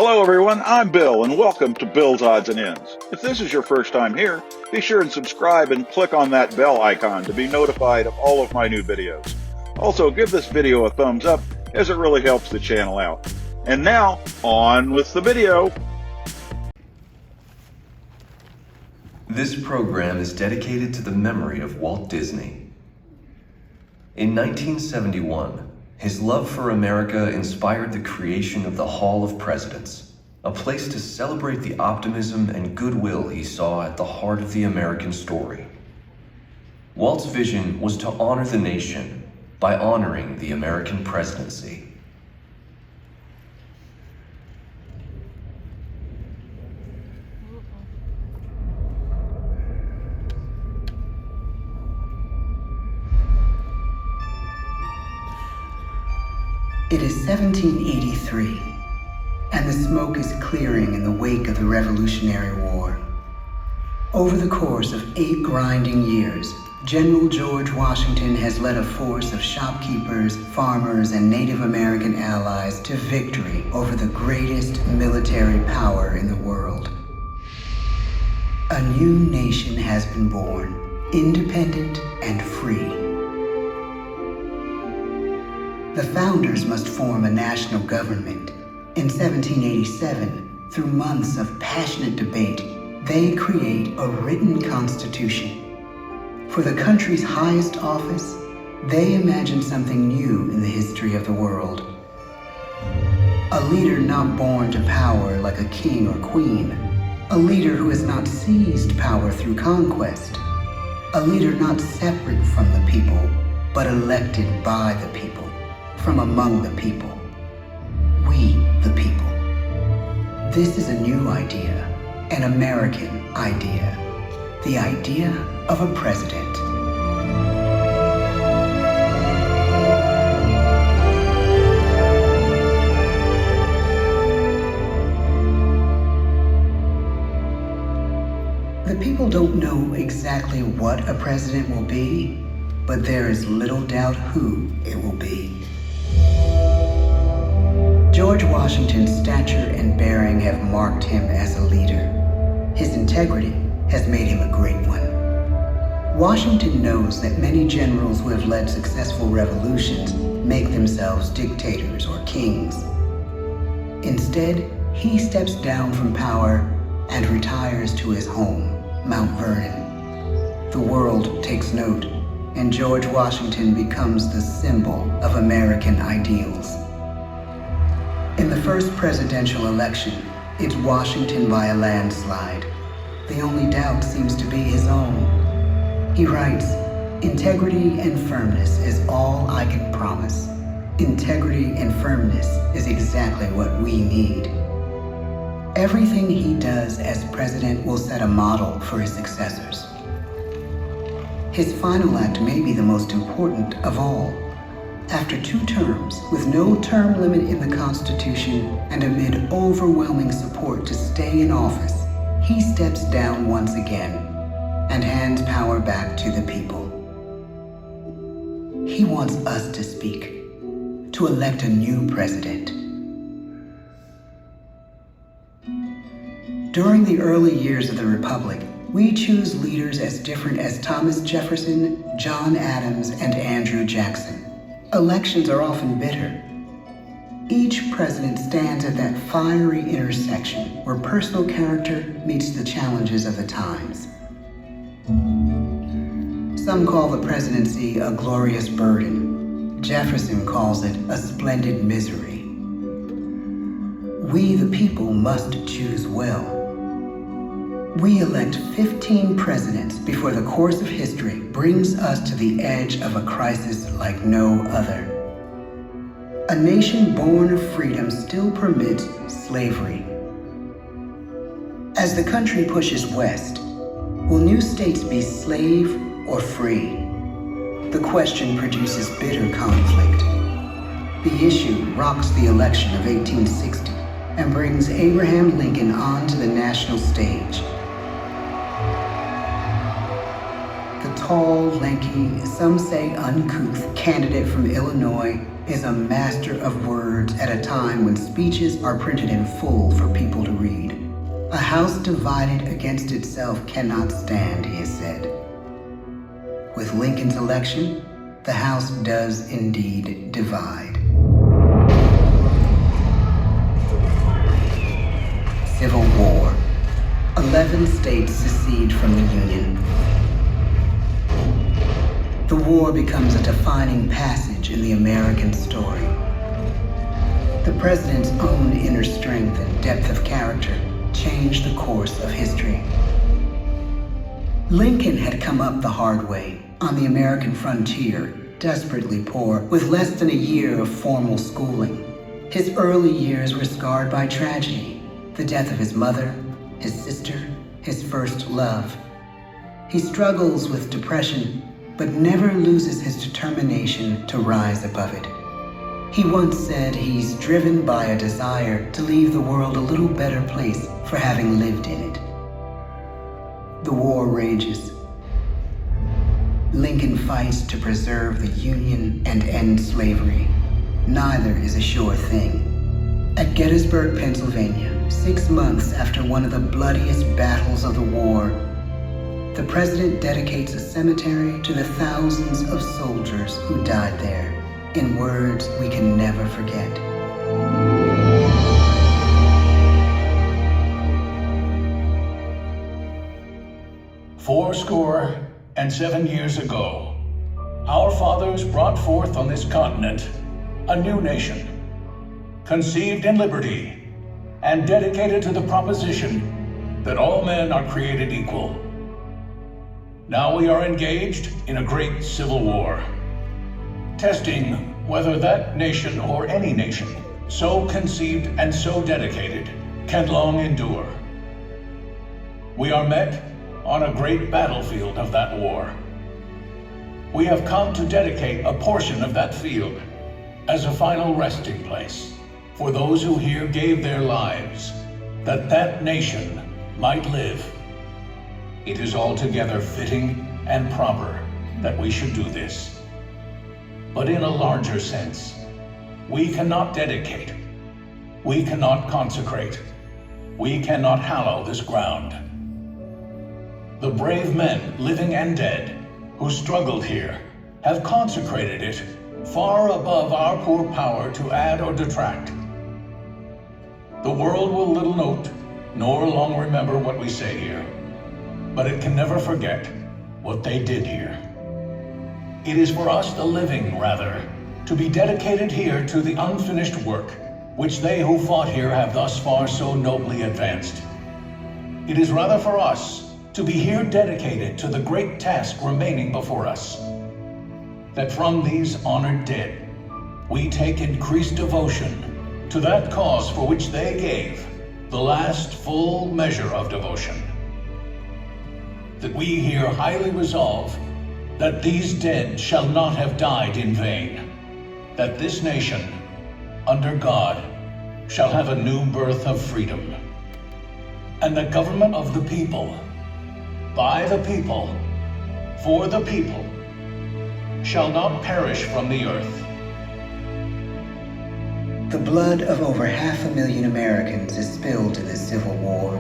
Hello everyone, I'm Bill and welcome to Bill's Odds and Ends. If this is your first time here, be sure and subscribe and click on that bell icon to be notified of all of my new videos. Also, give this video a thumbs up as it really helps the channel out. And now, on with the video. This program is dedicated to the memory of Walt Disney. In 1971, his love for America inspired the creation of the Hall of Presidents, a place to celebrate the optimism and goodwill he saw at the heart of the American story. Walt's vision was to honor the nation by honoring the American presidency. It is 1783, and the smoke is clearing in the wake of the Revolutionary War. Over the course of 8 grinding years, General George Washington has led a force of shopkeepers, farmers, and Native American allies to victory over the greatest military power in the world. A new nation has been born, independent and free. The founders must form a national government. In 1787, through months of passionate debate, they create a written constitution. For the country's highest office, they imagine something new in the history of the world. A leader not born to power like a king or queen. A leader who has not seized power through conquest. A leader not separate from the people, but elected by the people. From among the people. We, the people. This is a new idea, an American idea. The idea of a president. The people don't know exactly what a president will be, but there is little doubt who it will be. George Washington's stature and bearing have marked him as a leader. His integrity has made him a great one. Washington knows that many generals who have led successful revolutions make themselves dictators or kings. Instead, he steps down from power and retires to his home, Mount Vernon. The world takes note, and George Washington becomes the symbol of American ideals. In the first presidential election, it's Washington by a landslide. The only doubt seems to be his own. He writes, "Integrity and firmness is all I can promise. Integrity and firmness is exactly what we need." Everything he does as president will set a model for his successors. His final act may be the most important of all. After 2 terms, with no term limit in the Constitution and amid overwhelming support to stay in office, he steps down once again and hands power back to the people. He wants us to speak, to elect a new president. During the early years of the Republic, we choose leaders as different as Thomas Jefferson, John Adams, and Andrew Jackson. Elections are often bitter. Each president stands at that fiery intersection where personal character meets the challenges of the times. Some call the presidency a glorious burden. Jefferson calls it a splendid misery. We, the people, must choose well. We elect 15 presidents before the course of history brings us to the edge of a crisis like no other. A nation born of freedom still permits slavery. As the country pushes west, will new states be slave or free? The question produces bitter conflict. The issue rocks the election of 1860 and brings Abraham Lincoln onto the national stage. The tall, lanky, some say uncouth candidate from Illinois is a master of words at a time when speeches are printed in full for people to read. A house divided against itself cannot stand, he has said. With Lincoln's election, the House does indeed divide. Civil War. 11 states secede from the Union. The war becomes a defining passage in the American story. The president's own inner strength and depth of character changed the course of history. Lincoln had come up the hard way on the American frontier, desperately poor, with less than a year of formal schooling. His early years were scarred by tragedy, the death of his mother, his sister, his first love. He struggles with depression, but never loses his determination to rise above it. He once said he's driven by a desire to leave the world a little better place for having lived in it. The war rages. Lincoln fights to preserve the Union and end slavery. Neither is a sure thing. At Gettysburg, Pennsylvania, 6 months after one of the bloodiest battles of the war, the president dedicates a cemetery to the thousands of soldiers who died there, in words we can never forget. "Fourscore-and-7 years ago, our fathers brought forth on this continent a new nation, conceived in liberty and dedicated to the proposition that all men are created equal. Now we are engaged in a great civil war, testing whether that nation or any nation so conceived and so dedicated can long endure. We are met on a great battlefield of that war. We have come to dedicate a portion of that field as a final resting place for those who here gave their lives, that that nation might live. It is altogether fitting and proper that we should do this. But in a larger sense, we cannot dedicate, we cannot consecrate, we cannot hallow this ground. The brave men, living and dead, who struggled here, have consecrated it far above our poor power to add or detract. The world will little note, nor long remember what we say here, but it can never forget what they did here. It is for us, the living, rather, to be dedicated here to the unfinished work which they who fought here have thus far so nobly advanced. It is rather for us to be here dedicated to the great task remaining before us, that from these honored dead we take increased devotion to that cause for which they gave the last full measure of devotion. That we here highly resolve that these dead shall not have died in vain, that this nation, under God, shall have a new birth of freedom, and the government of the people, by the people, for the people, shall not perish from the earth. The blood of over 500,000 Americans is spilled in this Civil War.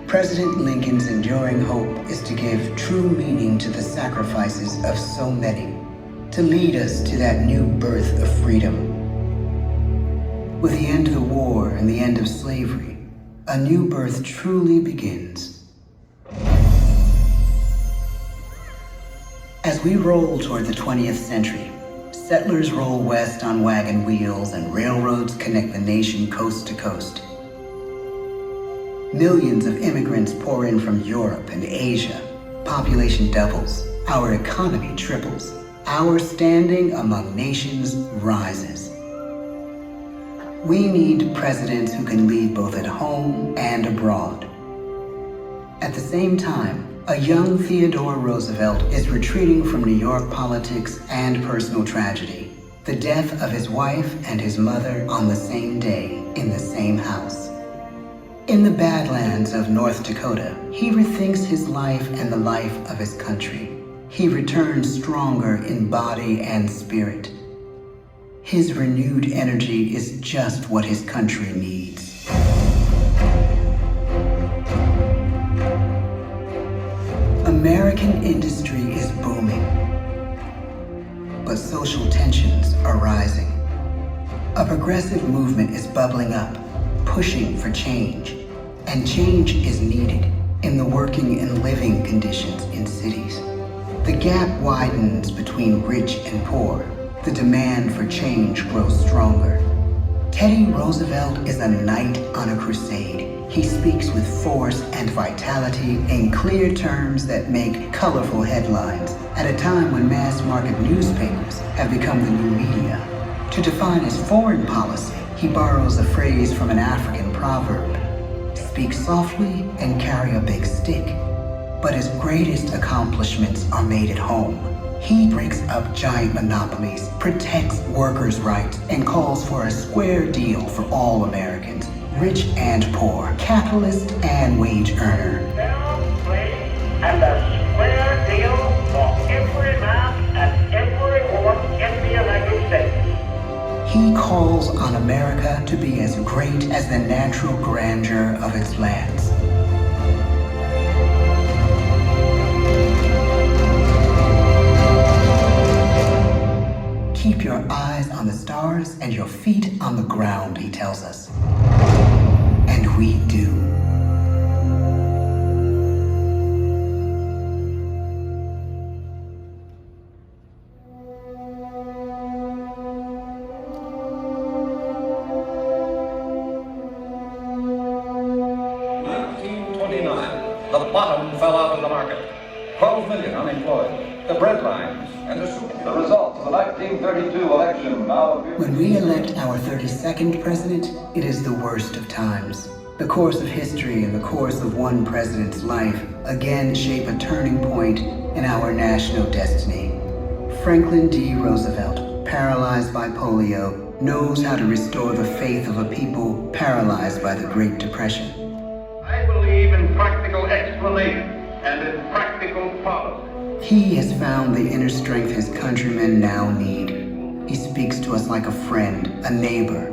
President Lincoln's enduring hope is to give true meaning to the sacrifices of so many, to lead us to that new birth of freedom. With the end of the war and the end of slavery, a new birth truly begins. As we roll toward the 20th century, settlers roll west on wagon wheels and railroads connect the nation coast to coast. Millions of immigrants pour in from Europe and Asia. Population doubles. Our economy triples. Our standing among nations rises. We need presidents who can lead both at home and abroad. At the same time, a young Theodore Roosevelt is retreating from New York politics and personal tragedy. The death of his wife and his mother on the same day in the same house. In the Badlands of North Dakota, he rethinks his life and the life of his country. he returns stronger in body and spirit. His renewed energy is just what his country needs. American industry is booming, but social tensions are rising. A progressive movement is bubbling up, pushing for change, and change is needed in the working and living conditions in cities. The gap widens between rich and poor. The demand for change grows stronger. Teddy Roosevelt is a knight on a crusade. He speaks with force and vitality in clear terms that make colorful headlines at a time when mass market newspapers have become the new media. To define his foreign policy, he borrows a phrase from an African proverb: speak softly and carry a big stick. But his greatest accomplishments are made at home. He breaks up giant monopolies, protects workers' rights, and calls for a square deal for all Americans, rich and poor, capitalist and wage earner. And a square deal for every man and every woman in the United States. He calls on America to be as great as the natural grandeur of its lands. Keep your eyes on the stars and your feet on the ground, he tells us. And we do. The bottom fell out of the market. 12 million unemployed. The bread lines and the soup. The results of the 1932 election now appear. When we elect our 32nd president, it is the worst of times. The course of history and the course of one president's life again shape a turning point in our national destiny. Franklin D. Roosevelt, paralyzed by polio, knows how to restore the faith of a people paralyzed by the Great Depression. I believe in practical explanation and in practical policy. He has found the inner strength his countrymen now need. He speaks to us like a friend, a neighbor.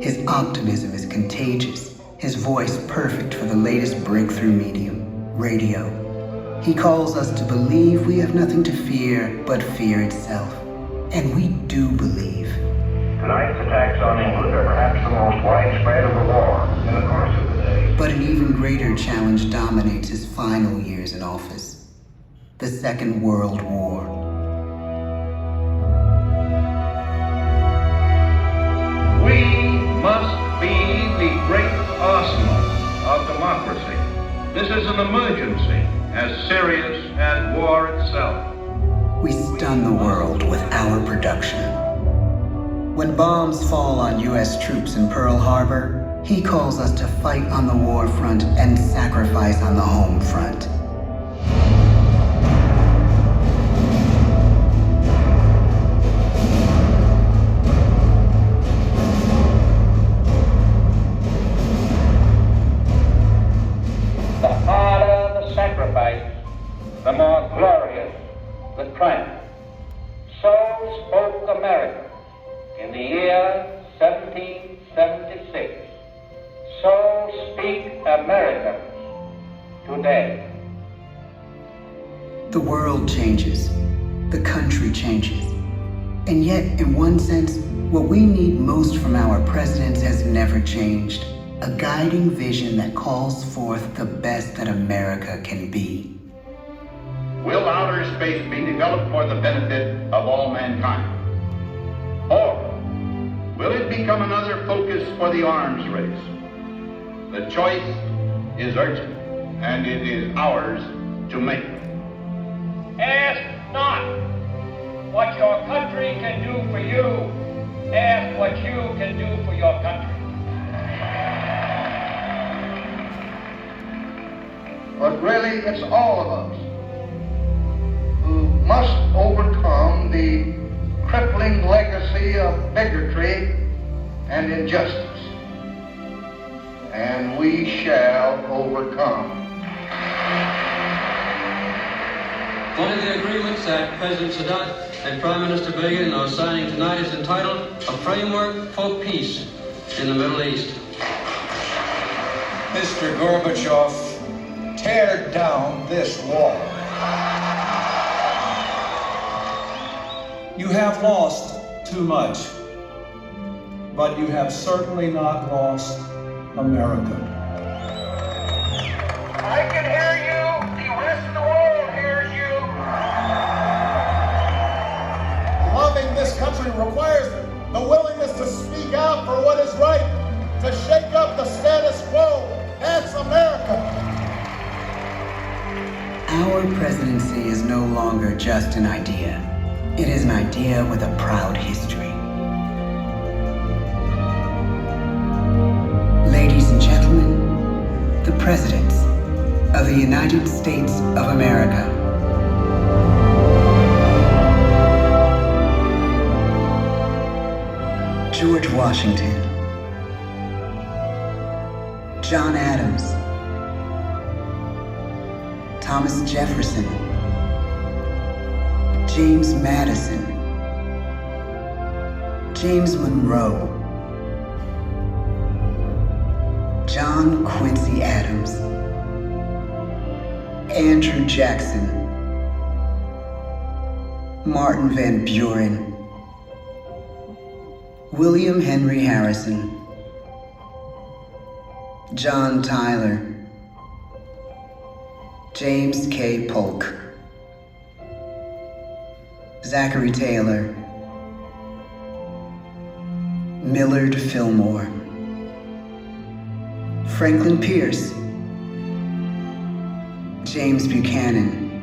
His optimism is contagious, his voice perfect for the latest breakthrough medium, radio. He calls us to believe we have nothing to fear but fear itself. And we do believe. Tonight's attacks on England are perhaps the most widespread of the war in the course of the day. But an even greater challenge dominates his final years in office: the Second World War. We must be the great arsenal of democracy. This is an emergency as serious as war itself. We stun the world with our production. When bombs fall on U.S. troops in Pearl Harbor, he calls us to fight on the war front and sacrifice on the home front. The harder the sacrifice, the more glorious the triumph. So spoke America in the year 1776. So speak Americans today. The world changes. The country changes. And yet, in one sense, what we need most from our presidents has never changed. A guiding vision that calls forth the best that America can be. Will outer space be developed for the benefit of all mankind? Or will it become another focus for the arms race? The choice is urgent, and it is ours to make. Ask not what your country can do for you. Ask what you can do for your country. But really, it's all of us who must overcome the crippling legacy of bigotry and injustice. And we shall overcome. One of the agreements that President Sadat and Prime Minister Begin are signing tonight is entitled A Framework for Peace in the Middle East. Mr. Gorbachev, tear down this wall. You have lost too much, but you have certainly not lost America. I can hear you. The rest of the world hears you. Loving this country requires the willingness to speak out for what is right, to shake up the status quo. That's America. Our presidency is no longer just an idea. It is an idea with a proud history. Ladies and gentlemen, the presidents of the United States of America. George Washington, John Adams, Thomas Jefferson, James Madison, James Monroe, John Quincy Adams, Andrew Jackson, Martin Van Buren, William Henry Harrison, John Tyler, James K. Polk, Zachary Taylor, Millard Fillmore, Franklin Pierce, James Buchanan,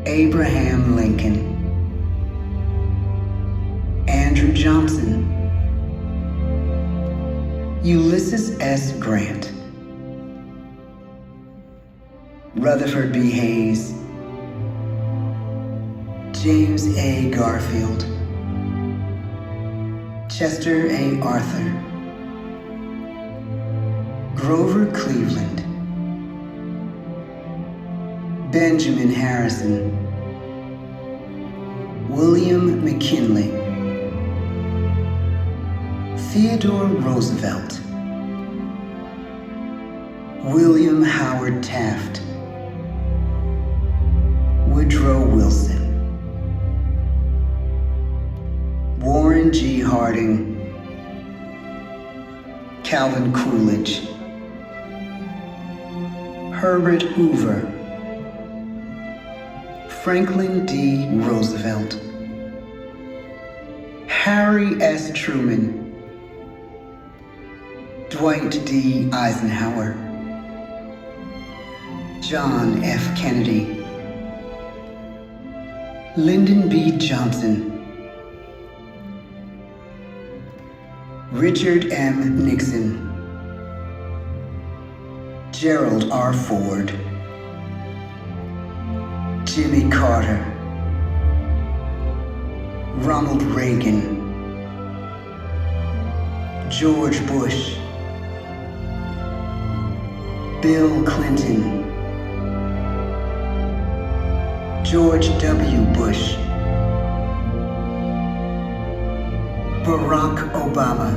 Abraham Lincoln, Andrew Johnson, Ulysses S. Grant, Rutherford B. Hayes, James A. Garfield, Chester A. Arthur, Grover Cleveland, Benjamin Harrison, William McKinley, Theodore Roosevelt, William Howard Taft, Woodrow Wilson, Warren G. Harding, Calvin Coolidge, Herbert Hoover, Franklin D. Roosevelt, Harry S. Truman, Dwight D. Eisenhower, John F. Kennedy, Lyndon B. Johnson, Richard M. Nixon, Gerald R. Ford, Jimmy Carter, Ronald Reagan, George Bush, Bill Clinton, George W. Bush, Barack Obama,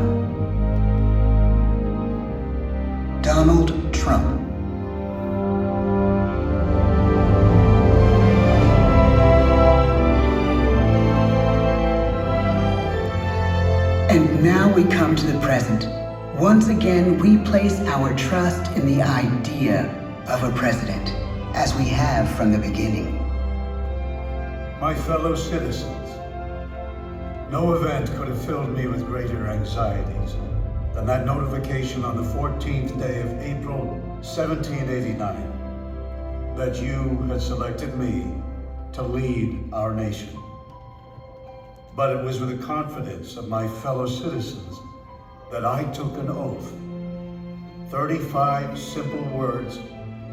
Donald Trump. And now we come to the present. Once again, we place our trust in the idea of a president, as we have from the beginning. My fellow citizens, no event could have filled me with greater anxieties than that notification on the 14th day of April, 1789, that you had selected me to lead our nation. But it was with the confidence of my fellow citizens that I took an oath. 35 simple words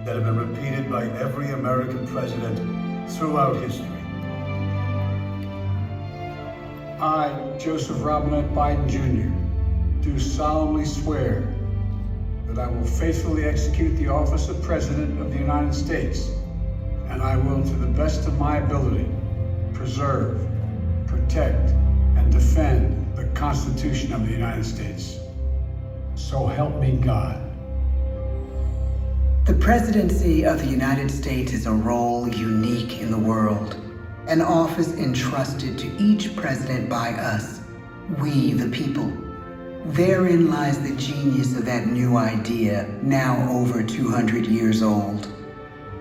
that have been repeated by every American president throughout history. I, Joseph Robinette Biden Jr., do solemnly swear that I will faithfully execute the office of President of the United States and I will, to the best of my ability, preserve, protect, and defend the Constitution of the United States. So help me God. The presidency of the United States is a role unique in the world, an office entrusted to each president by us, we the people. Therein lies the genius of that new idea, now over 200 years old.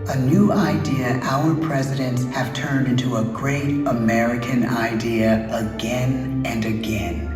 A new idea our presidents have turned into a great American idea again and again.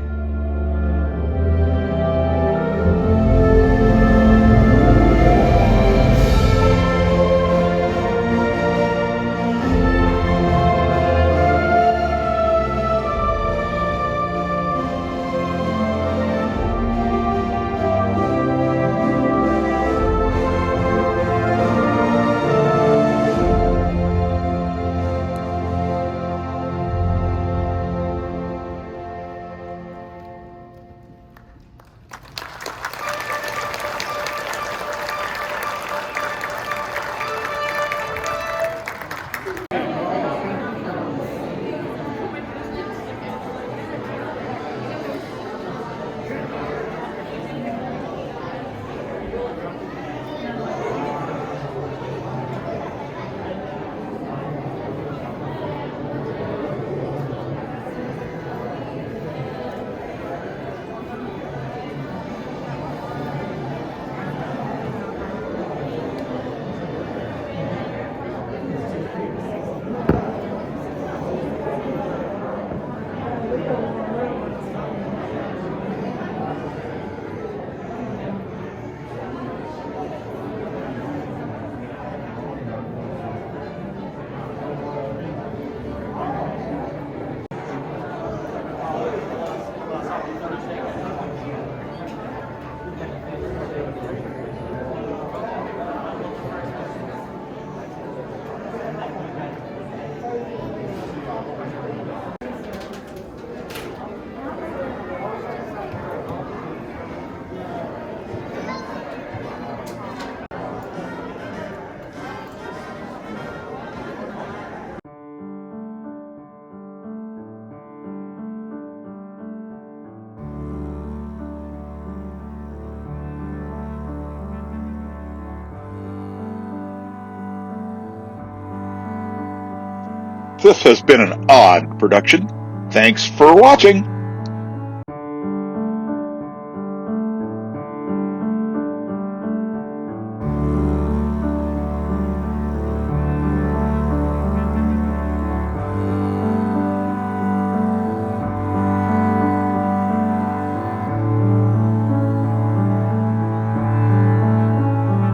This has been an odd production. Thanks for watching.